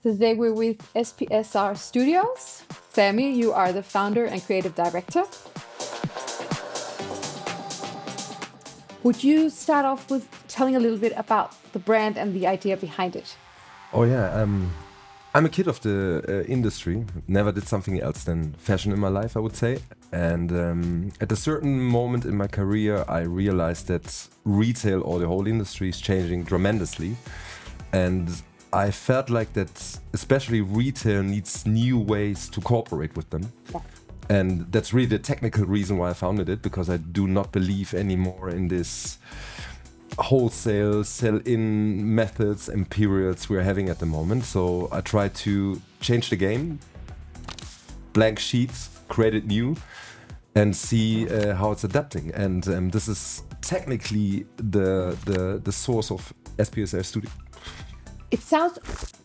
Today we're with SPSR Studios. Samy, you are the founder and creative director. Would you start off with telling a little bit about the brand and the idea behind it? Oh yeah, I'm a kid of the industry. Never did something else than fashion in my life, I would say. And at a certain moment in my career, I realized that retail or the whole industry is changing tremendously. And I felt like that especially retail needs new ways to cooperate with them. Yeah. And that's really the technical reason why I founded it, because I do not believe anymore in this wholesale sell-in methods and periods we're having at the moment. So I try to change the game, blank sheets, create it new, and see how it's adapting. And this is technically the source of SPSR Studio. It sounds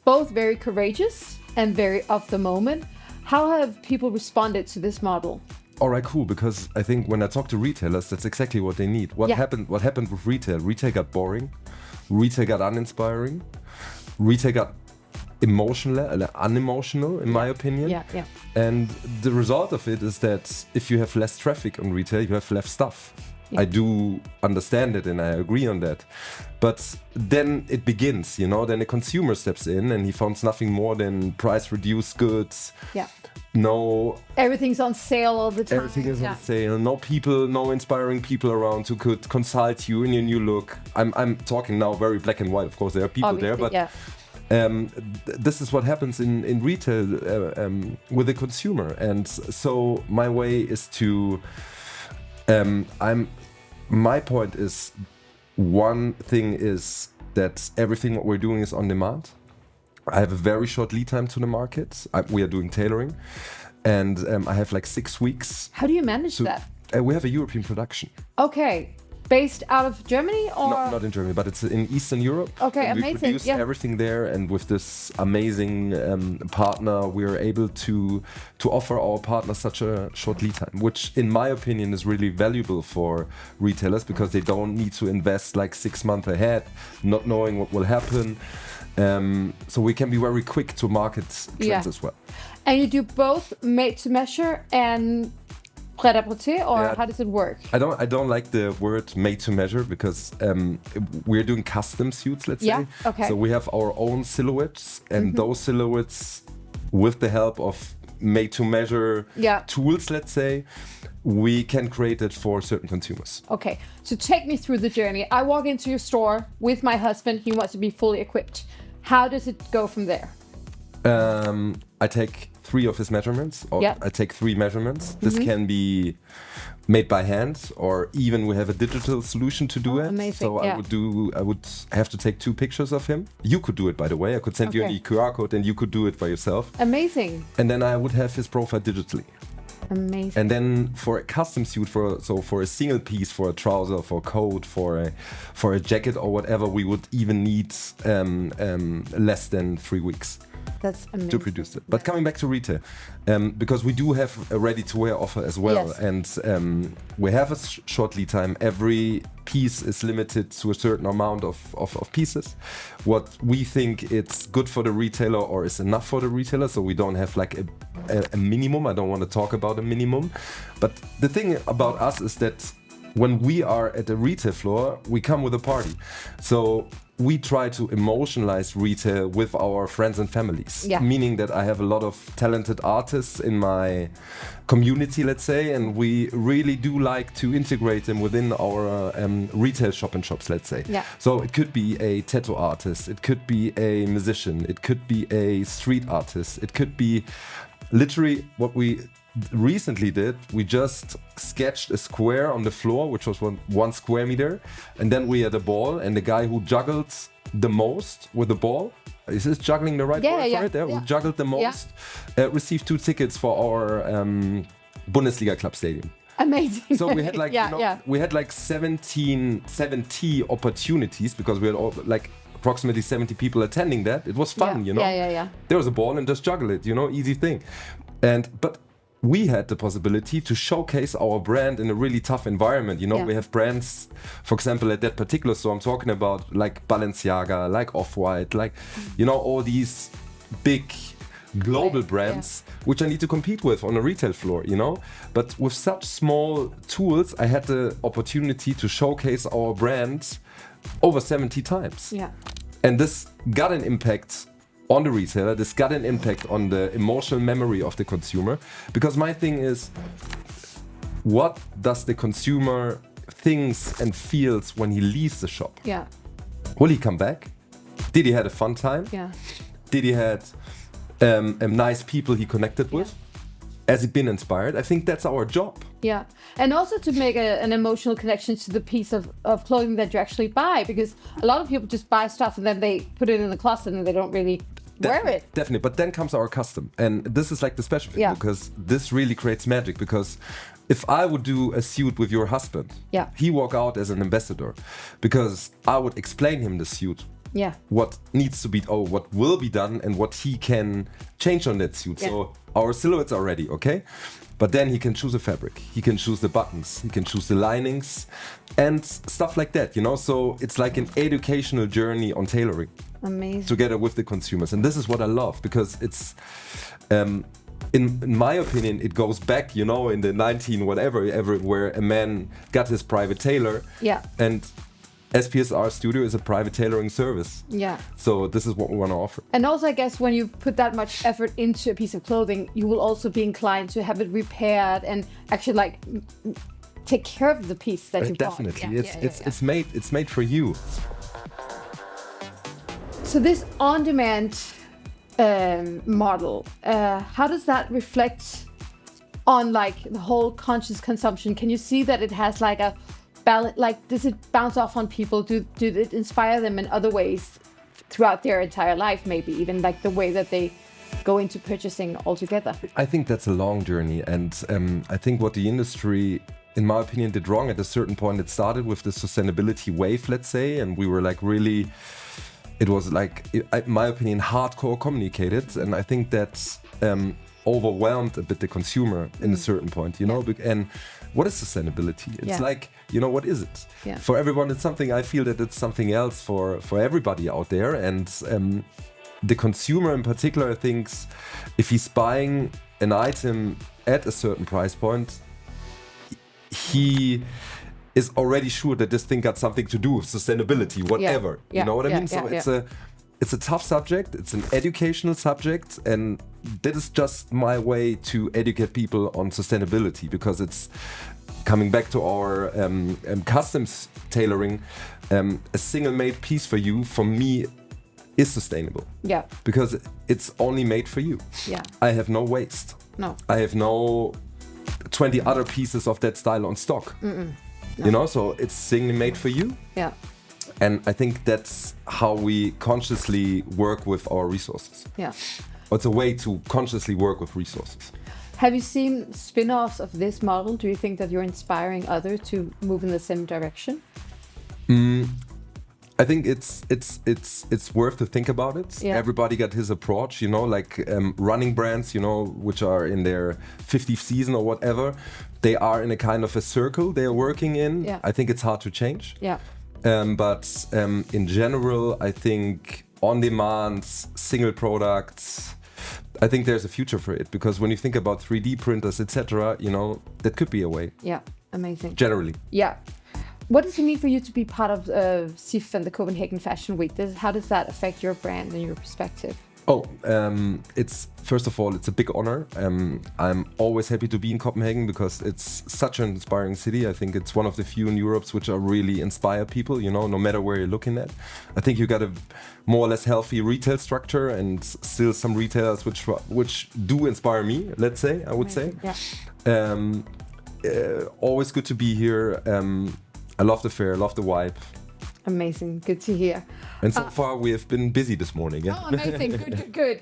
both very courageous and very of the moment. How have people responded to this model? All right, cool. Because I think when I talk to retailers, that's exactly what they need. What happened with retail? Retail got boring. Retail got uninspiring. Retail got unemotional, in my opinion. Yeah. And the result of it is that if you have less traffic on retail, you have less stuff. Yeah. I do understand it and I agree on that. But then it begins, then the consumer steps in and he finds nothing more than price reduced goods. Yeah. No. Everything's on sale all the time. Everything is on sale. No inspiring people around who could consult you in your new look. I'm talking now very black and white. Of course, there are people there, but this is what happens in retail with the consumer. And so my way is to. My point is, one thing is that everything what we're doing is on demand. I have a very short lead time to the market. We are doing tailoring, and I have like 6 weeks. How do you manage that? We have a European production. Okay. Based out of Germany or? No, not in Germany, but it's in Eastern Europe. Okay, and amazing. We produce everything there, and with this amazing partner, we're able to offer our partners such a short lead time, which in my opinion is really valuable for retailers because they don't need to invest like 6 months ahead, not knowing what will happen. So we can be very quick to market trends as well. And you do both made to measure and prêt-à-porter, or how does it work? I don't like the word made to measure because we're doing custom suits, let's say. Okay. So we have our own silhouettes, and those silhouettes, with the help of made to measure tools, let's say, we can create it for certain consumers. Okay, so take me through the journey. I walk into your store with my husband. He wants to be fully equipped. How does it go from there? I take 3 of his measurements, or I take 3 measurements. This can be made by hand, or even we have a digital solution to do it. Amazing. So I would have to take 2 pictures of him. You could do it, by the way. I could send you an QR code and you could do it by yourself. Amazing. And then I would have his profile digitally. Amazing. And then for a custom suit, for a single piece, for a trouser, for a coat, for a jacket or whatever, we would even need less than 3 weeks. That's amazing. To produce it. But coming back to retail, because we do have a ready-to-wear offer as well, and we have a short lead time. Every piece is limited to a certain amount of pieces. What we think it's good for the retailer or is enough for the retailer, so we don't have like a minimum. I don't want to talk about a minimum, but the thing about us is that when we are at the retail floor, we come with a party. So we try to emotionalize retail with our friends and families, meaning that I have a lot of talented artists in my community, let's say, and we really do like to integrate them within our retail shop-in-shops, let's say. Yeah. So it could be a tattoo artist, it could be a musician, it could be a street artist, it could be literally what we recently did. We just sketched a square on the floor, which was 1 square meter, and then we had a ball, and the guy who juggled the most with the ball, is this juggling the right word for it? Who juggled the most received 2 tickets for our Bundesliga club stadium. Amazing. So we had like we had like 70 opportunities because we had all, like approximately 70 people attending that. It was fun, There was a ball and just juggle it, easy thing. But we had the possibility to showcase our brand in a really tough environment. We have brands, for example, at that particular store I'm talking about, like Balenciaga, like Off-White, like, all these big global brands which I need to compete with on a retail floor, you know. But with such small tools, I had the opportunity to showcase our brand over 70 times. Yeah. And this got an impact on the retailer, this got an impact on the emotional memory of the consumer. Because my thing is, what does the consumer thinks and feels when he leaves the shop? Yeah. Will he come back? Did he had a fun time? Yeah. Did he had nice people he connected with? Has he been inspired? I think that's our job. Yeah, and also to make an emotional connection to the piece of clothing that you actually buy, because a lot of people just buy stuff and then they put it in the closet and they don't really wear it. Definitely, but then comes our custom, and this is like the special thing, because this really creates magic. Because if I would do a suit with your husband, he walk out as an ambassador, because I would explain him the suit. Yeah. What needs to be, what will be done, and what he can change on that suit. So our silhouettes are ready, okay? But then he can choose a fabric, he can choose the buttons, he can choose the linings, and stuff like that, you know? So it's like an educational journey on tailoring. Amazing. Together with the consumers. And this is what I love, because it's, in my opinion, it goes back, you know, in the 19 whatever, where a man got his private tailor. Yeah. And SPSR Studio is a private tailoring service. Yeah. So this is what we want to offer. And also, I guess when you put that much effort into a piece of clothing, you will also be inclined to have it repaired and actually like take care of the piece that you bought. Definitely. It's made for you. So this on-demand model, how does that reflect on like the whole conscious consumption? Can you see that it has like a balance? Like, does it bounce off on people? Do it inspire them in other ways throughout their entire life? Maybe even like the way that they go into purchasing altogether. I think that's a long journey, and I think what the industry, in my opinion, did wrong at a certain point. It started with the sustainability wave, let's say, and we were like really. It was like, in my opinion, hardcore communicated, and I think that's overwhelmed a bit the consumer in a certain point, you know. And what is sustainability? It's like, you know, what is it? Yeah. For everyone, it's something. I feel that it's something else for everybody out there, and the consumer in particular thinks if he's buying an item at a certain price point, he is already sure that this thing got something to do with sustainability, whatever. You know what I mean? So it's a tough subject, it's an educational subject, and that is just my way to educate people on sustainability, because it's coming back to our customs tailoring. A single made piece for you, for me, is sustainable. Yeah. Because it's only made for you. Yeah. I have no waste. No. I have no 20 other pieces of that style on stock. No. You know, so it's singly made for you. Yeah. And I think that's how we consciously work with our resources. Yeah. It's a way to consciously work with resources. Have you seen spin-offs of this model? Do you think that you're inspiring others to move in the same direction? I think it's worth to think about it. Yeah. Everybody got his approach, you know, like running brands, you know, which are in their 50th season or whatever. They are in a kind of a circle they're working in. Yeah. I think it's hard to change. Yeah. But in general, I think on-demand, single products, I think there's a future for it, because when you think about 3D printers, etc., you know, that could be a way. Yeah, amazing. Generally. Yeah. What does it mean for you to be part of SIF and the Copenhagen Fashion Week? How does that affect your brand and your perspective? Oh, it's first of all, it's a big honor. I'm always happy to be in Copenhagen because it's such an inspiring city. I think it's one of the few in Europe which are really inspire people, you know, no matter where you're looking at. I think you got a more or less healthy retail structure, and still some retailers which do inspire me, let's say, I would say. Yeah. Always good to be here. I love the fair, love the vibe. Amazing, good to hear. And so far we have been busy this morning. Yeah? Oh, amazing, good.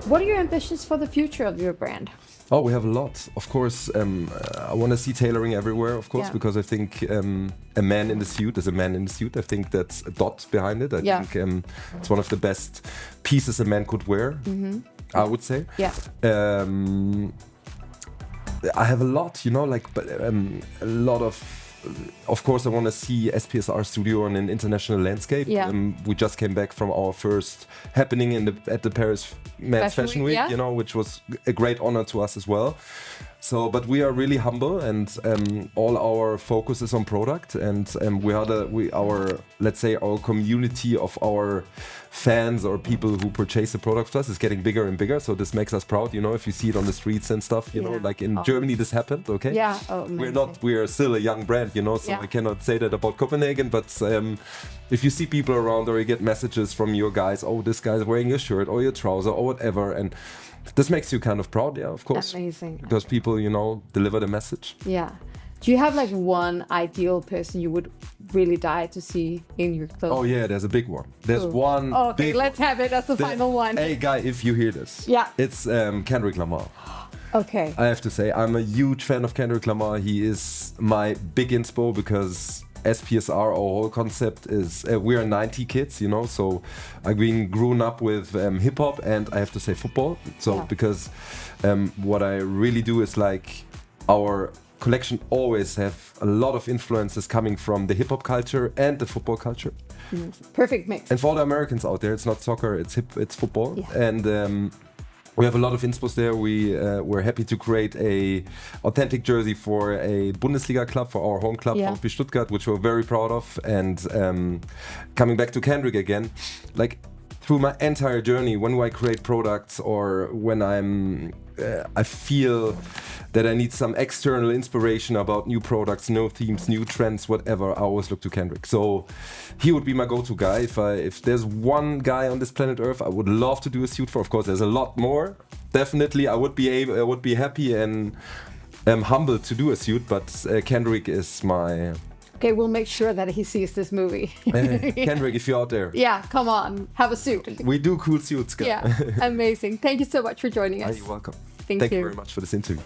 What are your ambitions for the future of your brand? Oh, we have a lot. Of course, I want to see tailoring everywhere, of course, because I think a man in the suit is a man in the suit. I think that's a dot behind it. I think it's one of the best pieces a man could wear, I would say. Yeah. I have a lot, you know, like a lot of of course, I want to see SPSR studio on an international landscape. Yeah. We just came back from our first happening at the Paris Men's Fashion Week, yeah. you know, which was a great honor to us as well. So, but we are really humble, and all our focus is on product, and our let's say our community of our fans or people who purchase the product from us is getting bigger and bigger. So this makes us proud, you know, if you see it on the streets and stuff, you know, like in Germany this happened, okay? Yeah. We are still a young brand, you know, so I cannot say that about Copenhagen, but if you see people around or you get messages from your guys, oh, this guy's wearing your shirt or your trouser or whatever, and this makes you kind of proud, yeah, of course. Amazing. Because people, you know, deliver the message. Yeah. Do you have like one ideal person you would really die to see in your clothes? Oh yeah, there's a big one. There's one. Okay, let's have it as the final one. Hey guy, if you hear this, it's Kendrick Lamar. Okay. I have to say, I'm a huge fan of Kendrick Lamar. He is my big inspo because SPSR, our whole concept is we are 90 kids, you know, so I've been grown up with hip hop and I have to say football. So because what I really do is like our collection always have a lot of influences coming from the hip hop culture and the football culture. Perfect mix. And for all the Americans out there, it's not soccer, it's football. Yeah. And we have a lot of inspos there. We're happy to create a authentic jersey for a Bundesliga club, for our home club, VfB Stuttgart, which we're very proud of. And coming back to Kendrick again, like through my entire journey, when I create products or when I feel that I need some external inspiration about new products, new themes, new trends, whatever, I always look to Kendrick. So he would be my go-to guy. If there's one guy on this planet Earth I would love to do a suit for, of course, there's a lot more. Definitely, I would be happy and humbled to do a suit, but Kendrick is my... Okay, we'll make sure that he sees this movie. Kendrick, if you're out there. Yeah, come on, have a suit. We do cool suits, guys. Yeah, amazing. Thank you so much for joining us. You're welcome. Thank you very much for this interview.